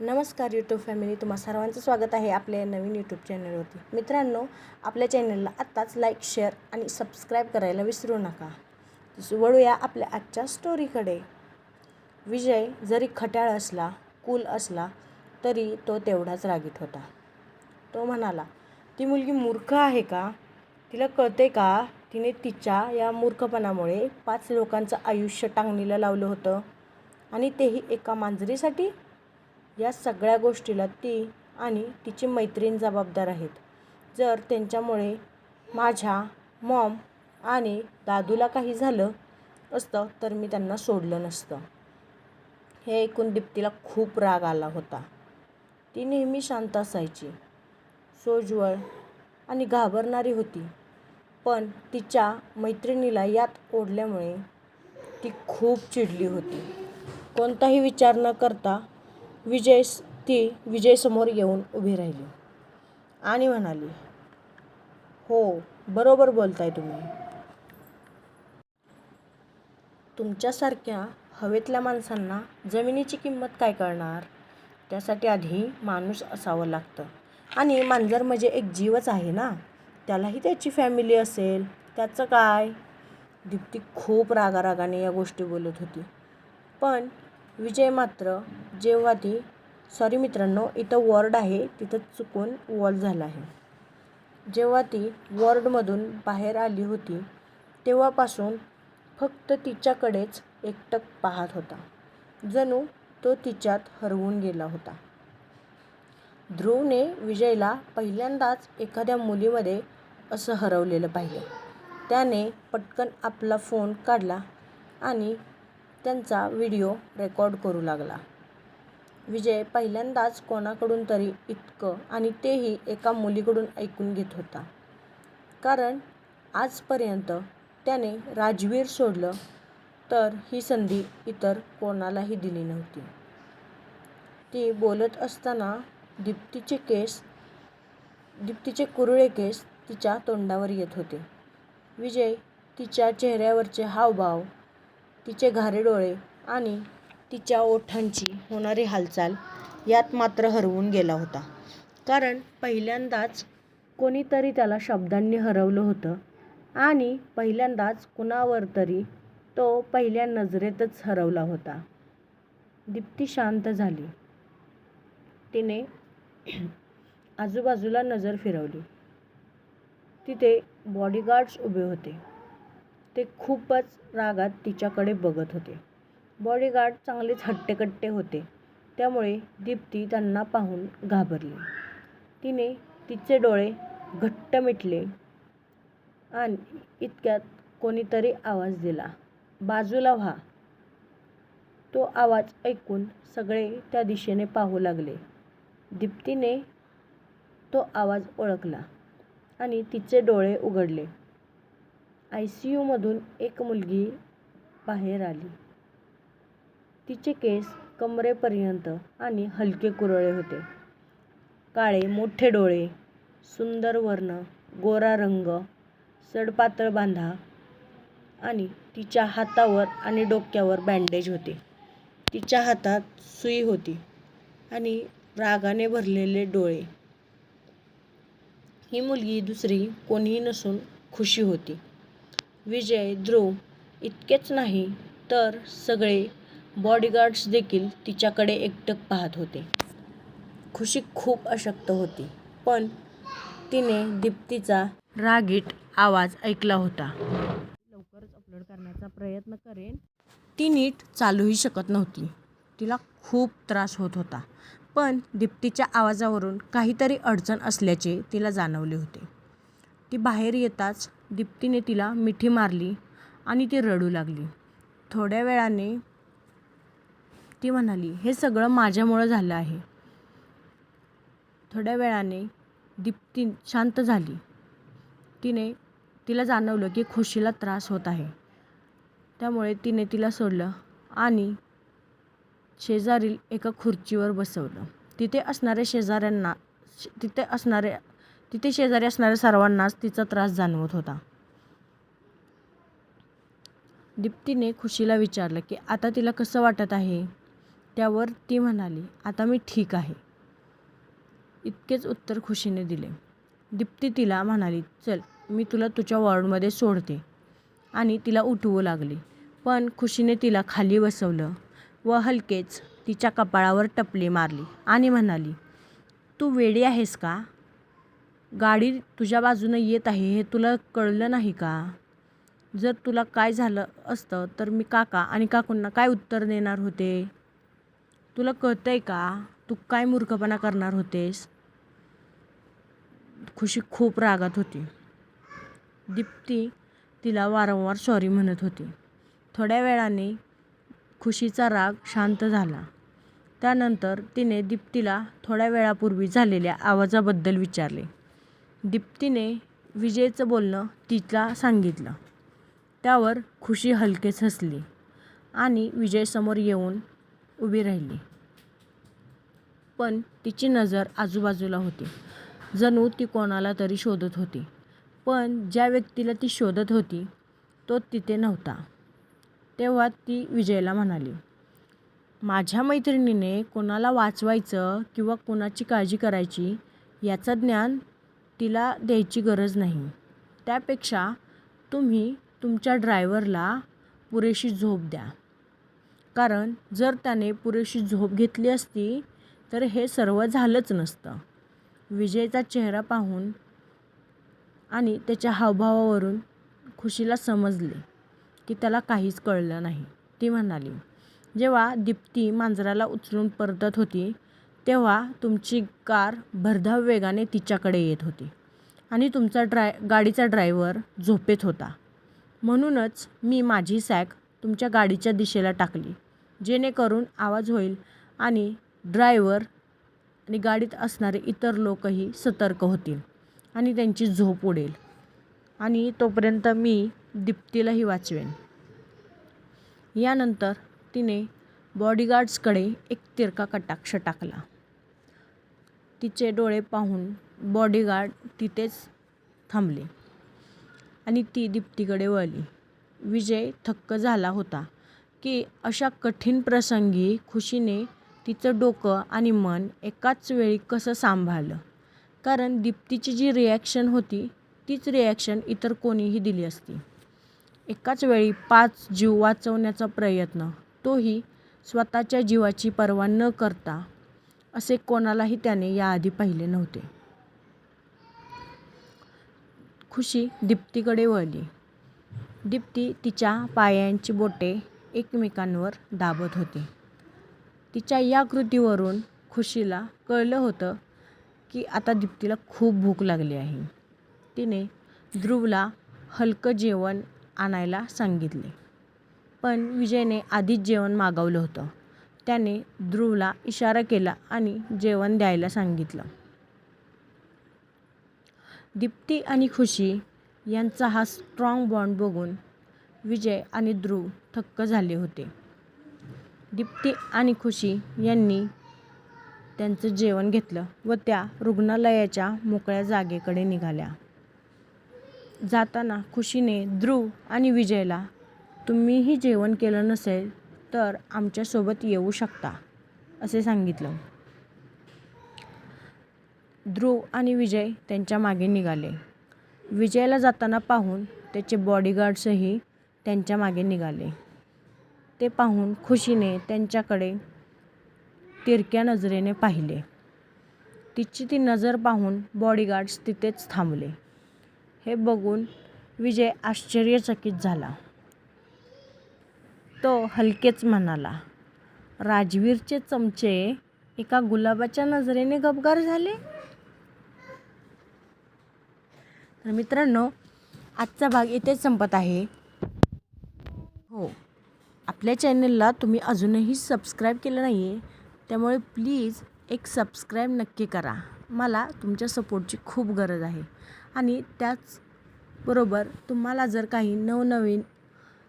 नमस्कार YouTube family, तुम्हा सर्वांचं स्वागत आहे आपल्या नवीन यूट्यूब चॅनलवरती. मित्रांनो, आपल्या चॅनलला आत्ताच लाईक, शेअर आणि सबस्क्राईब करायला विसरू नका. वळूया आपल्या आजच्या स्टोरीकडे. विजय जरी खट्याळ असला, कूल असला तरी तो तेवढाच रागीट होता. तो म्हणाला, ती मुलगी मूर्ख आहे का? तिला कळते का तिने तिच्या या मूर्खपणामुळे 5 लोकांचं आयुष्य टांगणीला लावलं होतं, आणि तेही एका मांजरीसाठी? या सगळ्या गोष्टीला ती आणि तिची मैत्रीण जबाबदार आहेत. जर त्यांच्यामुळे माझ्या मॉम आणि दादूला काही झालं असतं तर मी त्यांना सोडलं नसतं. हे ऐकून दीप्तीला खूप राग आला होता. ती नेहमी शांत असायची, सोज्वळ आणि घाबरणारी होती, पण तिच्या मैत्रिणीला यात ओढल्यामुळे ती खूप चिडली होती. कोणताही विचार न करता विजयसमोर येऊन उभी राहिली आणि म्हणाली, हो, बरोबर बोलताय तुम्ही. तुमच्यासारख्या हवेतल्या माणसांना जमिनीची किंमत काय कळणार? त्यासाठी आधी माणूस असावं लागतं. आणि मांजर म्हणजे एक जीवच आहे ना, त्यालाही त्याची फॅमिली असेल, त्याचं काय? दीप्ती खूप रागारागाने या गोष्टी बोलत होती. पण विजय मात्र जेव्हा ती सॉरी मित्रांनो, इथं वॉर्ड आहे, तिथं चुकून वॉल झाला आहे. जेव्हा ती वॉर्डमधून बाहेर आली होती तेव्हापासून फक्त तिच्याकडेच एकटक पाहत होता, जणू तो तिच्यात हरवून गेला होता. ध्रुवने विजयला पहिल्यांदाच एखाद्या मुलीमध्ये असं हरवलेलं पाहिलं. त्याने पटकन आपला फोन काढला आणि त्यांचा व्हिडिओ रेकॉर्ड करू लागला. विजय पहिल्यांदाच कोणाकडून तरी इतकं, आणि तेही एका मुलीकडून, ऐकून घेत होता. कारण आजपर्यंत त्याने राजवीर सोडलं तर ही संधी इतर कोणालाही दिली नव्हती. ती बोलत असताना दीप्तीचे कुरळे केस तिच्या तोंडावर येत होते. विजय तिच्या चेहऱ्यावरचे हावभाव, तिचे घारे डोळे आणि तिच्या ओठांची होणारी हालचाल यात मात्र हरवून गेला होता. कारण पहिल्यांदाच कोणीतरी त्याला शब्दांनी हरवलं होतं, आणि पहिल्यांदाच कुणावर तरी तो पहिल्या नजरेतच हरवला होता. दीप्ती शांत झाली. तिने आजूबाजूला नजर फिरवली. तिथे बॉडीगार्ड्स उभे होते. ते खूपच रागात तिच्याकडे बघत होते. बॉडीगार्ड चांगलेच हट्टेकट्टे होते, त्यामुळे दीप्ती त्यांना पाहून घाबरली. तिने तिचे डोळे घट्ट मिटले आणि इतक्यात कोणीतरी आवाज दिला, बाजूला व्हा. तो आवाज ऐकून सगळे त्या दिशेने पाहू लागले. दीप्तीने तो आवाज ओळखला आणि तिचे डोळे उघडले. ICUमधून एक मुलगी बाहेर आली. तिचे केस कमरेपर्यंत आणि हलके कुरळे होते. काळे मोठे डोळे, सुंदर वर्ण, गोरा रंग, सडपातळ बांधा, आणि तिच्या हातावर आणि डोक्यावर बँडेज होते. तिच्या हातात सुई होती आणि रागाने भरलेले डोळे. ही मुलगी दुसरी कोणीही नसून खुशी होती. विजय, ध्रुव इतकेच नाही तर सगळे बॉडीगार्ड्स देखील तिच्याकडे एकटक पाहत होते. खुशी खूप अशक्त होती, पण तिने दीप्तीचा रागीट आवाज ऐकला होता. लवकरच अपलोड करण्याचा प्रयत्न करेन. ती नीट चालूही शकत नव्हती. तिला खूप त्रास होत होता, पण दीप्तीच्या आवाजावरून काहीतरी अडचण असल्याचे तिला जाणवले होते. ती बाहेर येताच दीप्तीने तिला मिठी मारली आणि ती रडू लागली. थोड्या वेळाने ती म्हणाली, हे सगळं माझ्यामुळं झालं आहे. थोड्या वेळाने दीप्ती शांत झाली. तिला जाणवलं की खुशीला त्रास होत आहे, त्यामुळे तिने तिला सोडलं आणि शेजारील एका खुर्चीवर बसवलं. तिथे शेजारी असणाऱ्या सर्वांनाच तिचा त्रास जाणवत होता. दीप्तीने खुशीला विचारलं की आता तिला कसं वाटत आहे. त्यावर ती म्हणाली, आता मी ठीक आहे. इतकेच उत्तर खुशीने दिले. दीप्ती तिला म्हणाली, चल मी तुला तुझ्या वॉर्डमध्ये सोडते आणि तिला उठवू लागली. पण खुशीने तिला खाली बसवलं व हलकेच तिच्या कपाळावर टपली मारली आणि म्हणाली, तू वेडी आहेस का? गाडी तुझ्या बाजूनं येत आहे हे तुला कळलं नाही का? जर तुला काय झालं असतं तर मी काका आणि काकूंना काय उत्तर देणार होते? तुला कळतंय का? तू काय मूर्खपणा करणार होतेस? खुशी खूप रागात होती. दीप्ती तिला वारंवार सॉरी म्हणत होती. थोड्या वेळाने खुशीचा राग शांत झाला. त्यानंतर तिने दीप्तीला थोड्या वेळापूर्वी झालेल्या आवाजाबद्दल विचारले. दीप्तीने विजयचं बोलणं तिला सांगितलं. त्यावर खुशी हलकेच हसली आणि विजयसमोर येऊन उभी राहिली. पण तिची नजर आजूबाजूला होती. जणू ती कोणाला तरी शोधत होती. पण ज्या व्यक्तीला ती शोधत होती तो तिथे नव्हता. तेव्हा ती विजयला म्हणाली, माझ्या मैत्रिणीने कोणाला वाचवायचं किंवा कोणाची काळजी करायची याचं ज्ञान तिला द्यायची गरज नाही. त्यापेक्षा तुम्ही तुमच्या ड्रायव्हरला पुरेशी झोप द्या. कारण जर त्याने पुरेशी झोप घेतली असती तर हे सर्व झालंच नसतं. विजयचा चेहरा पाहून आणि त्याच्या हावभावावरून खुशीला समजले की त्याला काहीच कळलं नाही. ती म्हणाली, जेव्हा दीप्ती मांजराला उचलून परतत होती तेव्हा तुमची कार भरधाव वेगाने तिच्याकडे येत होती आणि तुमचा गाडीचा ड्रायव्हर झोपेत होता. म्हणूनच मी माझी सॅक तुमच्या गाडीच्या दिशेला टाकली, जेणेकरून आवाज होईल आणि ड्रायव्हर आणि गाडीत असणारे इतर लोकही सतर्क होतील आणि त्यांची झोप उडेल आणि तोपर्यंत मी दीप्तीलाही वाचवेन. यानंतर तिने बॉडीगार्ड्सकडे एक तिरका कटाक्ष टाकला. तिचे डोळे पाहून बॉडीगार्ड तिथेच थांबले आणि ती दीप्तीकडे वळली. विजय थक्क झाला होता की अशा कठीण प्रसंगी खुशीने तिचं डोकं आणि मन एकाच वेळी कसं सांभाळलं. कारण दीप्तीची जी रिॲक्शन होती तीच रिॲक्शन इतर कोणीही दिली असती. एकाच वेळी 5 जीव वाचवण्याचा प्रयत्न, तोही स्वतःच्या जीवाची पर्वा न करता, असे कोणालाही त्याने याआधी पाहिले नव्हते. खुशी दीप्तीकडे वळली. दीप्ती तिच्या पायांची बोटे एकमेकांवर दाबत होती. तिच्या या कृतीवरून खुशीला कळलं होतं की आता दीप्तीला खूप भूक लागली आहे. तिने ध्रुवला हलकं जेवण आणायला सांगितले. पण विजयने आधीच जेवण मागवलं होतं. त्याने ध्रुवला इशारा केला आणि जेवण द्यायला सांगितलं. दीप्ती आणि खुशी यांचा हा स्ट्रॉंग बॉन्ड बघून विजय आणि ध्रुव थक्क झाले होते. दीप्ती आणि खुशी यांनी त्यांचं जेवण घेतलं व त्या रुग्णालयाच्या मोकळ्या जागेकडे निघाल्या. जाताना खुशीने ध्रुव आणि विजयला, तुम्हीही जेवण केलं नसेल तर आमच्यासोबत येऊ शकता असे सांगितलं. ध्रुव आणि विजय त्यांच्या मागे निघाले. विजयला जाताना पाहून त्याचे बॉडीगार्ड्सही त्यांच्या मागे निघाले. ते पाहून खुशीने त्यांच्याकडे तिरक्या नजरेने पाहिले. तिची ती नजर पाहून बॉडीगार्ड्स तिथेच थांबले. हे बघून विजय आश्चर्यचकित झाला. तो हलकेच म्हणाला, राजवीरचे चमचे एका गुलाबाच्या नजरेने गपगार झाले. तर मित्रांनो, आजचा भाग इथेच संपत आहे. हो, आपल्या चॅनलला तुम्ही अजूनही सबस्क्राईब केलं नाही आहे, त्यामुळे प्लीज एक सबस्क्राईब नक्की करा. मला तुमच्या सपोर्टची खूप गरज आहे. आणि त्याचबरोबर तुम्हाला जर काही नवनवीन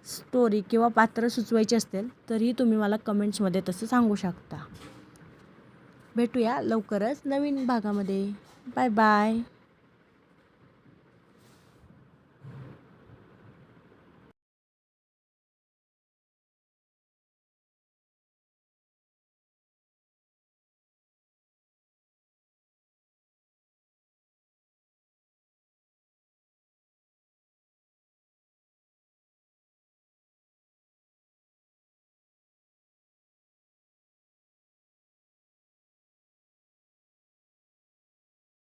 स्टोरी किंवा पात्र सुचवायची असतील तरीही तुम्ही मला कमेंट्समध्ये तसं सांगू शकता. भेटूया लवकरच नवीन भागामध्ये. Bye bye.